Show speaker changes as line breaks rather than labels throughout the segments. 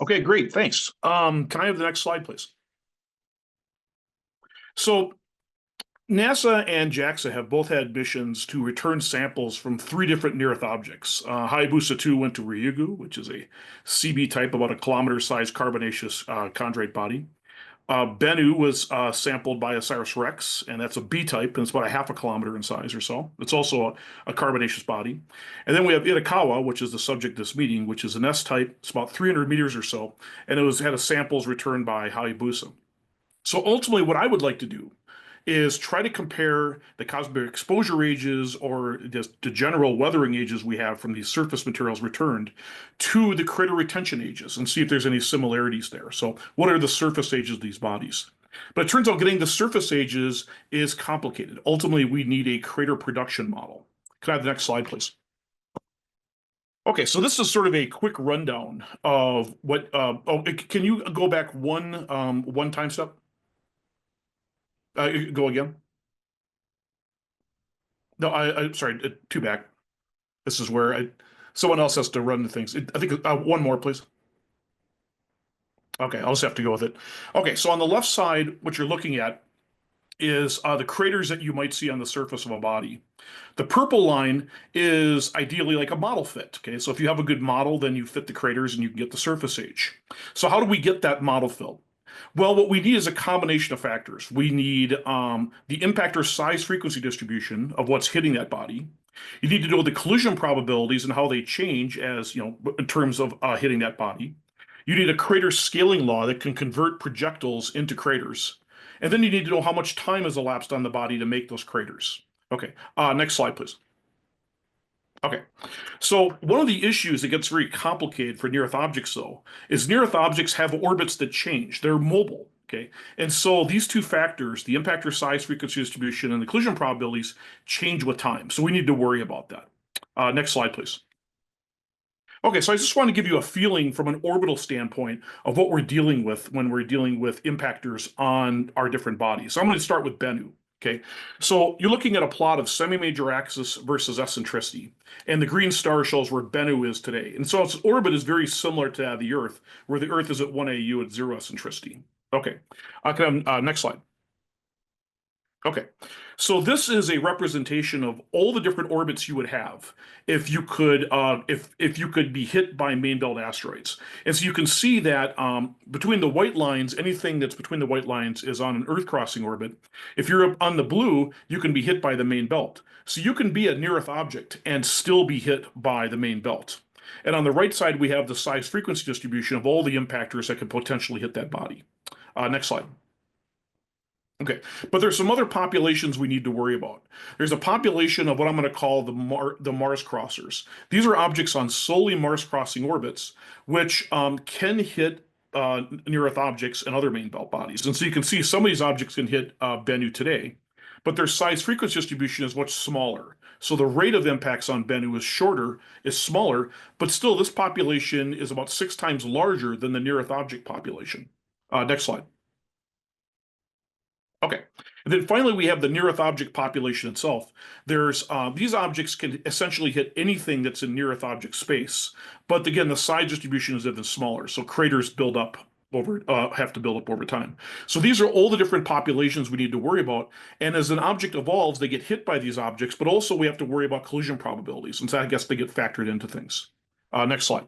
Okay, great. Thanks. Can I have the next slide, please? So NASA and JAXA have both had missions to return samples from three different near-Earth objects. Hayabusa 2 went to Ryugu, which is a CB type, about a kilometer-sized carbonaceous chondrite body. Bennu was sampled by OSIRIS-REx, and that's a B type, and it's about a half a kilometer in size or so. It's also a carbonaceous body. And then we have Itokawa, which is the subject of this meeting, which is an S type. It's about 300 meters or so, and had a samples returned by Hayabusa. So ultimately, what I would like to do is try to compare the cosmic exposure ages or just the general weathering ages we have from these surface materials returned to the crater retention ages and see if there's any similarities there. So what are the surface ages of these bodies? But it turns out getting the surface ages is complicated. Ultimately, we need a crater production model. Can I have the next slide, please? Okay, so this is sort of a quick rundown of what. Can you go back one time step? Go again. No, I'm sorry, two back. This is where someone else has to run the things. I think one more, please. Okay, I'll just have to go with it. Okay, so on the left side, what you're looking at is the craters that you might see on the surface of a body. The purple line is ideally like a model fit. Okay, so if you have a good model, then you fit the craters and you can get the surface age. So how do we get that model fit? Well, what we need is a combination of factors. We need the impactor size frequency distribution of what's hitting that body. You need to know the collision probabilities and how they change as, in terms of hitting that body. You need a crater scaling law that can convert projectiles into craters. And then you need to know how much time has elapsed on the body to make those craters. Okay, next slide, please. Okay, so one of the issues that gets very complicated for near-Earth objects, though, is near-Earth objects have orbits that change. They're mobile, okay? And so these two factors, the impactor size frequency distribution and the collision probabilities, change with time. So we need to worry about that. Next slide, please. Okay, so I just want to give you a feeling from an orbital standpoint of what we're dealing with when we're dealing with impactors on our different bodies. So I'm going to start with Bennu. Okay, so you're looking at a plot of semi-major axis versus eccentricity, and the green star shows where Bennu is today. And so its orbit is very similar to that of the Earth, where the Earth is at 1 AU at zero eccentricity. Okay, next slide. Okay, so this is a representation of all the different orbits you would have if you could if you could be hit by main belt asteroids. And so you can see that between the white lines, anything that's between the white lines is on an Earth crossing orbit. If you're on the blue, you can be hit by the main belt. So you can be a near-Earth object and still be hit by the main belt. And on the right side, we have the size frequency distribution of all the impactors that could potentially hit that body. Next slide. Okay, but there's some other populations we need to worry about. There's a population of what I'm going to call the Mars crossers. These are objects on solely Mars crossing orbits, which can hit near-Earth objects and other main belt bodies. And so you can see some of these objects can hit Bennu today, but their size frequency distribution is much smaller. So the rate of impacts on Bennu is smaller, but still this population is about 6 times larger than the near-Earth object population. Next slide. Okay. And then finally, we have the near-Earth object population itself. There's these objects can essentially hit anything that's in near-Earth object space, but again, the size distribution is even smaller. So craters have to build up over time. So these are all the different populations we need to worry about. And as an object evolves, they get hit by these objects, but also we have to worry about collision probabilities. And so I guess they get factored into things. Next slide.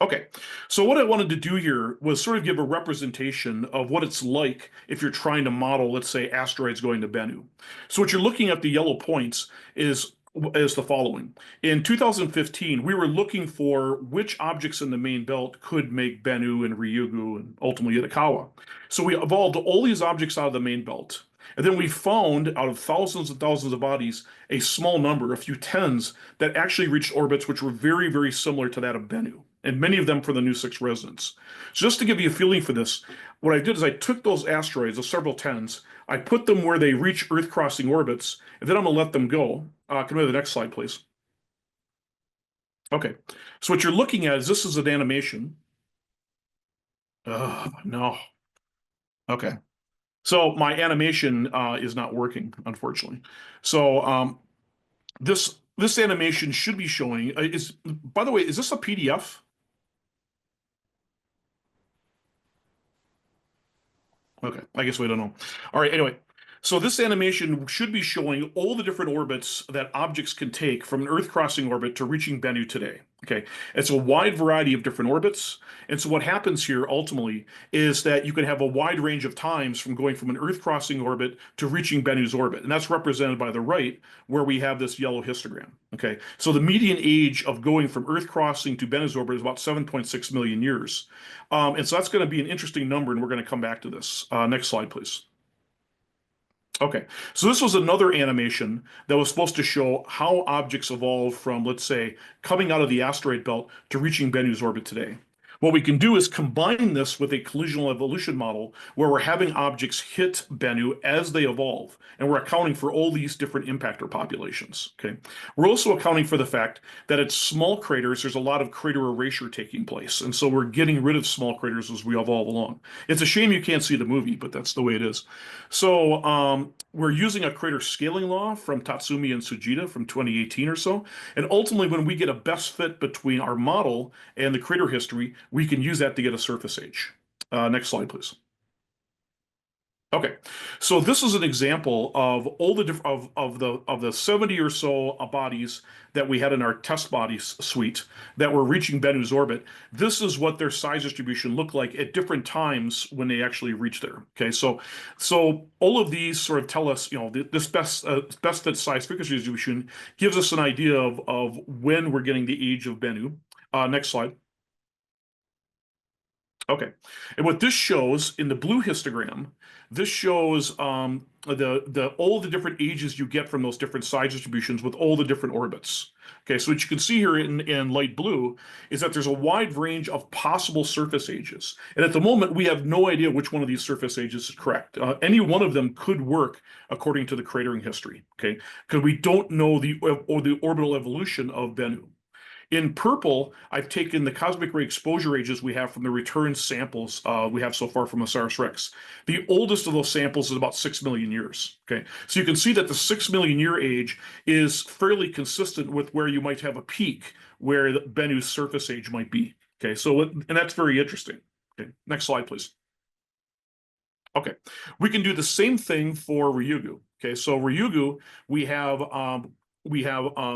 Okay, so what I wanted to do here was sort of give a representation of what it's like if you're trying to model, let's say, asteroids going to Bennu. So what you're looking at, the yellow points, is the following. In 2015, we were looking for which objects in the main belt could make Bennu and Ryugu and ultimately Itokawa. So we evolved all these objects out of the main belt. And then we found, out of thousands and thousands of bodies, a small number, a few tens, that actually reached orbits which were very, very similar to that of Bennu, and many of them for the new 6 resonance. So just to give you a feeling for this, what I did is I took those asteroids, those several tens, I put them where they reach Earth-crossing orbits, and then I'm going to let them go. Can we have the next slide, please? Okay, so what you're looking at is this is an animation. No. Okay. So my animation is not working, unfortunately. So this animation should be showing by the way, is this a PDF? Okay, I guess we don't know. All right, anyway. So this animation should be showing all the different orbits that objects can take from an Earth crossing orbit to reaching Bennu today. Okay, it's a wide variety of different orbits. And so what happens here ultimately is that you can have a wide range of times from going from an Earth crossing orbit to reaching Bennu's orbit. And that's represented by the right, where we have this yellow histogram. Okay, so the median age of going from Earth crossing to Bennu's orbit is about 7.6 million years. And so that's going to be an interesting number, and we're going to come back to this. Next slide, please. Okay, so this was another animation that was supposed to show how objects evolved from, let's say, coming out of the asteroid belt to reaching Bennu's orbit today. What we can do is combine this with a collisional evolution model where we're having objects hit Bennu as they evolve, and we're accounting for all these different impactor populations. Okay, we're also accounting for the fact that at small craters, there's a lot of crater erasure taking place, and so we're getting rid of small craters as we evolve along. It's a shame you can't see the movie, but that's the way it is. So we're using a crater scaling law from Tatsumi and Sujita from 2018 or so. And ultimately, when we get a best fit between our model and the crater history, we can use that to get a surface age. Next slide, please. Okay, so this is an example of all the of the 70 or so bodies that we had in our test bodies suite that were reaching Bennu's orbit. This is what their size distribution looked like at different times when they actually reached there. Okay, so all of these sort of tell us, this best fit size frequency distribution gives us an idea of when we're getting the age of Bennu. Next slide. Okay. And what this shows in the blue histogram, this shows the all the different ages you get from those different size distributions with all the different orbits. Okay, so what you can see here in light blue is that there's a wide range of possible surface ages. And at the moment, we have no idea which one of these surface ages is correct. Any one of them could work according to the cratering history, okay? Because we don't know the orbital evolution of Bennu. In purple, I've taken the cosmic ray exposure ages we have from the return samples we have so far from OSIRIS-REx. The oldest of those samples is about 6 million years. Okay, so you can see that the 6 million year age is fairly consistent with where you might have a peak where the Bennu's surface age might be. Okay, so and that's very interesting. Okay, next slide, please. Okay, we can do the same thing for Ryugu. Okay, so Ryugu, we have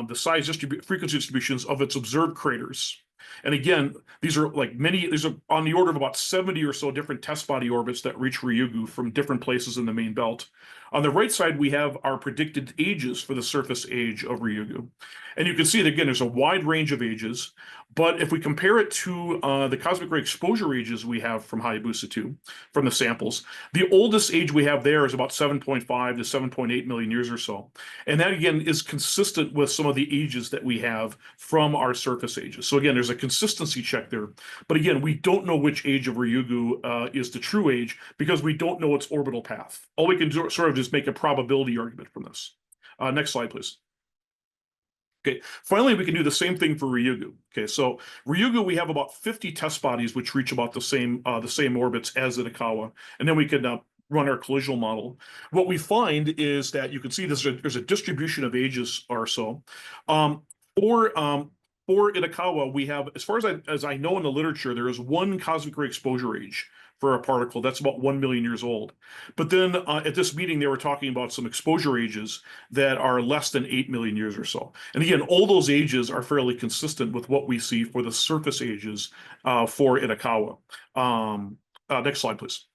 the size frequency distributions of its observed craters. And again, these are on the order of about 70 or so different test body orbits that reach Ryugu from different places in the main belt. On the right side, we have our predicted ages for the surface age of Ryugu. And you can see that, again, there's a wide range of ages. But if we compare it to the cosmic ray exposure ages we have from Hayabusa 2, from the samples, the oldest age we have there is about 7.5 to 7.8 million years or so. And that, again, is consistent with some of the ages that we have from our surface ages. So again, there's a consistency check there. But again, we don't know which age of Ryugu is the true age because we don't know its orbital path. All we can do sort of just make a probability argument from this. Next slide, please. Okay, finally, we can do the same thing for Ryugu. Okay, so Ryugu, we have about 50 test bodies which reach about the same orbits as Itokawa, and then we can run our collisional model. What we find is that you can see there's a distribution of ages or so. For Itokawa, we have, as far as I know in the literature, there is one cosmic ray exposure age for a particle that's about 1 million years old. But then at this meeting, they were talking about some exposure ages that are less than 8 million years or so. And again, all those ages are fairly consistent with what we see for the surface ages for Itokawa. Next slide, please.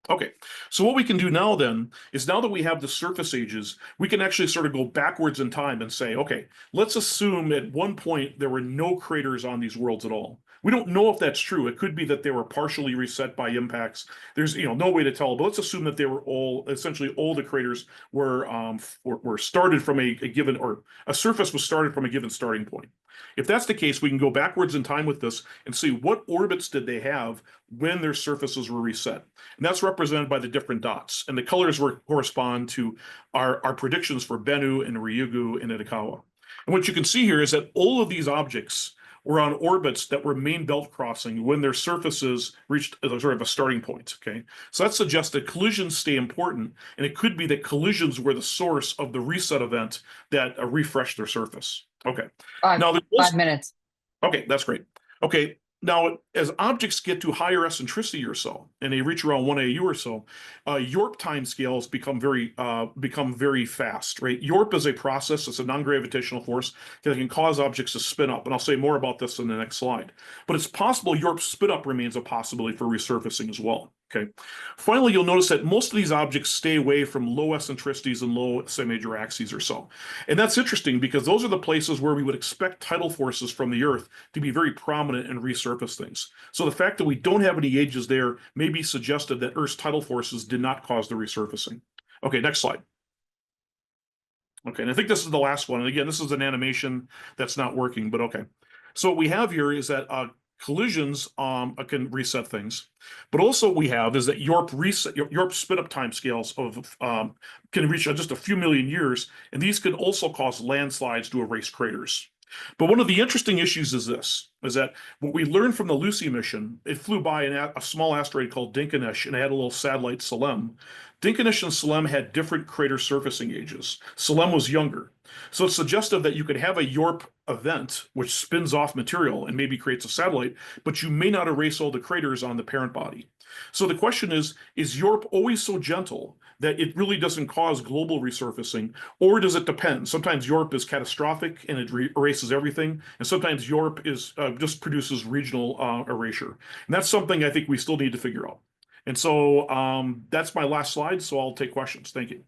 Okay, so what we can do now then is now that we have the surface ages, we can actually sort of go backwards in time and say, okay, let's assume at one point there were no craters on these worlds at all. We don't know if that's true. It could be that they were partially reset by impacts. There's no way to tell, but let's assume that they were essentially all the craters were started from a given, or a surface was started from a given starting point. If that's the case, we can go backwards in time with this and see what orbits did they have when their surfaces were reset. And that's represented by the different dots. And the colors correspond to our predictions for Bennu and Ryugu and Itokawa. And what you can see here is that all of these objects were on orbits that were main belt crossing when their surfaces reached sort of a starting point, okay? So that suggests that collisions stay important, and it could be that collisions were the source of the reset event that refreshed their surface. Okay.
Now, 5 minutes.
Okay, that's great. Okay, Now, as objects get to higher eccentricity or so, and they reach around 1 AU or so, Yorp timescales become very fast, right? Yorp is a process, it's a non-gravitational force that can cause objects to spin up, and I'll say more about this in the next slide. But it's possible Yorp spin up remains a possibility for resurfacing as well. Okay. Finally, you'll notice that most of these objects stay away from low eccentricities and low semi-major axes or so. And that's interesting because those are the places where we would expect tidal forces from the Earth to be very prominent and resurface things. So the fact that we don't have any ages there may be suggested that Earth's tidal forces did not cause the resurfacing. Okay, next slide. Okay, and I think this is the last one. And again, this is an animation that's not working, but okay. So what we have here is that collisions can reset things, but also what we have is that Yorp spin up time scales of can reach just a few million years, and these can also cause landslides to erase craters. But one of the interesting issues is this, is that what we learned from the Lucy mission, it flew by a small asteroid called Dinkinesh and it had a little satellite Salem. Dinkinesh and Salem had different crater surfacing ages. Salem was younger. So it's suggestive that you could have a Yorp event which spins off material and maybe creates a satellite, but you may not erase all the craters on the parent body. So the question is Yorp always so gentle that it really doesn't cause global resurfacing, or does it depend? Sometimes Yorp is catastrophic and it erases everything, and sometimes Yorp is just produces regional erasure. And that's something I think we still need to figure out. And so that's my last slide, so I'll take questions. Thank you.